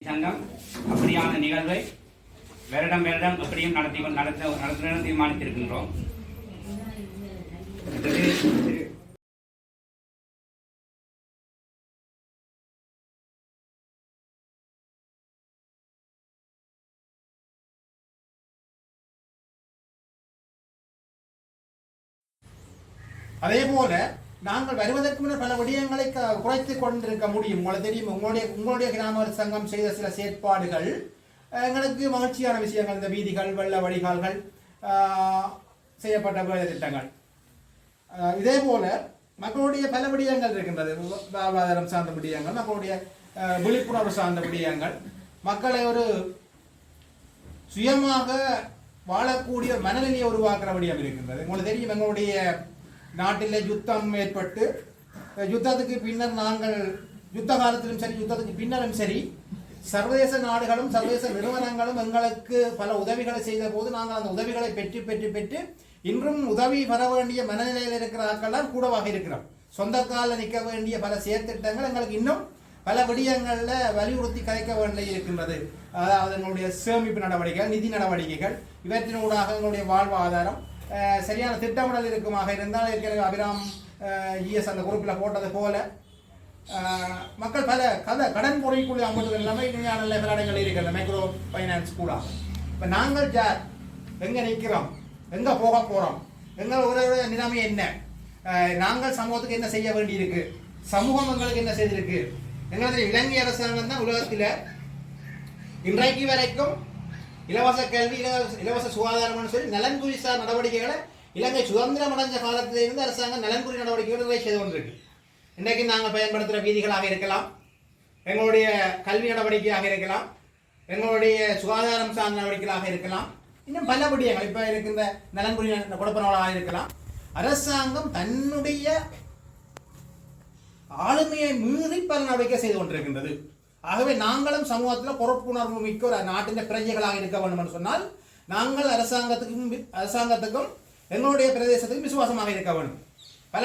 சங்கம் அப்படியான நிகழ்வை வருடம் வருடம் எப்படியும் நடத்த தீர்மானித்திருக்கின்றோம். அதே போல நாங்கள் வருவதற்கு முன்னர் பல விடயங்களை குறைத்துக் கொண்டிருக்க முடியும். உங்களுக்கு தெரியும், உங்களுடைய கிராம சங்கம் செய்த சில செயற்பாடுகள் எங்களுக்கு மகிழ்ச்சியான விஷயங்கள். இந்த வீதிகள், வெள்ள வடிகால்கள், செய்யப்பட்ட வேலை திட்டங்கள், இதே போல மக்களுடைய பல விடயங்கள் இருக்கின்றது. வாழ்வாதாரம் சார்ந்த விடயங்கள், மக்களுடைய விழிப்புணர்வு சார்ந்த விடயங்கள், மக்களை ஒரு சுயமாக வாழக்கூடிய மனநிலையை உருவாக்குற விடயம் இருக்கின்றது. உங்களுக்கு தெரியும், எங்களுடைய நாட்டில் யுத்தம் ஏற்பட்டு யுத்தத்துக்கு பின்னர் நாங்கள் யுத்த காலத்திலும் சரி, யுத்தத்துக்கு பின்னரும் சரி, சர்வதேச நாடுகளும் சர்வதேச நிறுவனங்களும் எங்களுக்கு பல உதவிகளை செய்த போது நாங்கள் அந்த உதவிகளை பெற்று பெற்று பெற்று இன்றும் உதவி பெற வேண்டிய மனநிலையில் இருக்கிற ஆட்கள்லாம் கூடவாக இருக்கிறோம். சொந்த காலில் நிற்க வேண்டிய பல செயற்திட்டங்கள் எங்களுக்கு இன்னும் பல விடயங்களில் வலியுறுத்தி கலைக்க வேண்டி இருக்கின்றது. அதாவது எங்களுடைய சேமிப்பு நடவடிக்கைகள், நிதி நடவடிக்கைகள், இவற்றினூடாக எங்களுடைய வாழ்வாதாரம் சரியான திட்டமிடல் இருக்குமாக இருந்தால், ஏற்கனவே அபிராம் ஜிஎஸ் அந்த குரூப்பில் போட்டது போல மக்கள் பல கடன் பொறிக்குள்ள அமர்வுகள் எல்லாமே இனிமையான இடங்கள் இருக்கிறது. மைக்ரோ ஃபைனான்ஸ் கூட இப்போ நாங்கள் யார், எங்கே நிற்கிறோம், எங்கே போக போகிறோம், எங்களுடைய நிலைமை என்ன, நாங்கள் சமூகத்துக்கு என்ன செய்ய வேண்டியிருக்கு, சமூகம் எங்களுக்கு என்ன செய்திருக்கு. எங்களுக்கு இலங்கை அரசாங்கம் தான் உலகத்தில் இன்றைக்கு வரைக்கும் இலவச கல்வி, இலவச சுகாதாரம் சொல்லி நலன்புரி சார் நடவடிக்கைகளை இலங்கை சுதந்திரம் அடைஞ்ச காலத்திலிருந்து அரசாங்கம் நலன்புரி நடவடிக்கைகளை நிறைய செய்து கொண்டிருக்கு. இன்றைக்கு நாங்கள் பயன்படுத்துகிற வீதிகளாக இருக்கலாம், எங்களுடைய கல்வி நடவடிக்கையாக இருக்கலாம், எங்களுடைய சுகாதாரம் சார்ந்த நடவடிக்கைகளாக இருக்கலாம், இன்னும் பல விடயங்கள் இப்போ இருக்கின்ற நலன்புரி கொடுப்பனவளாக இருக்கலாம். அரசாங்கம் தன்னுடைய ஆளுமையை மீறி பல நடவடிக்கை செய்து கொண்டிருக்கின்றது. ஆகவே நாங்களும் சமூகத்தில் பொறுப்புணர்வு மிக்க ஒரு நாட்டின் பிரஜைகளாக இருக்க வேண்டும் என்று சொன்னால் நாங்கள் அரசாங்கத்துக்கும் எங்களுடைய பிரதேசத்துக்கும் விசுவாசமாக இருக்க வேண்டும். பல